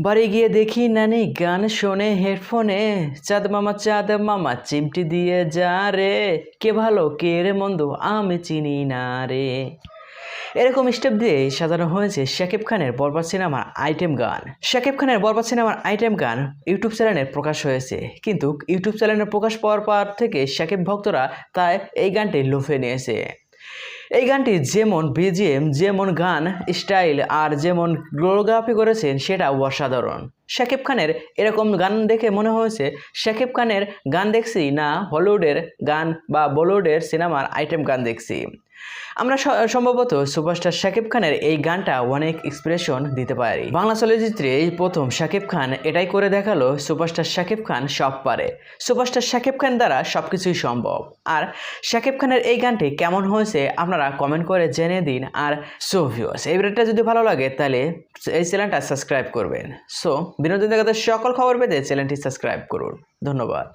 বাড়ি গিয়ে দেখি নানি গান শোনে হেডফোনে। চাঁদ মামা চিমটি দিয়ে যা রে, কে ভালো কে রে মন্দ আমি চিনি না রে। এরকম স্টেপ দিয়ে সাজানো হয়েছে শাকিব খানের বরবাদ সিনেমার আইটেম গান। শাকিব খানের বরবাদ সিনেমার আইটেম গান ইউটিউব চ্যানেলে প্রকাশ হয়েছে, কিন্তু ইউটিউব চ্যানেলে প্রকাশ পাওয়ার পর থেকে শাকিব ভক্তরা তাই এই গানটি লুফে নিয়েছে। এই গানটি যেমন বিজিএম, যেমন গান স্টাইল আর যেমন কোরিওগ্রাফি করেছেন সেটা অসাধারণ। শাকিব খানের এরকম গান দেখে মনে হয়েছে শাকিব খানের গান দেখছি না হলিউডের গান বা বলিউডের সিনেমার আইটেম গান দেখছি। আমরা সম্ভবত সুপারস্টার শাকিব খানের এই গানটা অনেক এক্সপ্রেশন দিতে পারি। বাংলা চলচ্চিত্রে এই প্রথম শাকিব খান এটাই করে দেখালো সুপারস্টার শাকিব খান সব পারে। সুপারস্টার শাকিব খান দ্বারা সবকিছুই সম্ভব। আর শাকিব খানের এই গানটি কেমন হয়েছে আপনারা কমেন্ট করে জেনে দিন। আর সো ভিউয়ার্স, এই ভিডিওটা যদি ভালো লাগে তাহলে এই চ্যানেলটা সাবস্ক্রাইব করবেন। সো বিনোদন জগতের সকল খবর পেতে চ্যানেলটি সাবস্ক্রাইব করুন। ধন্যবাদ।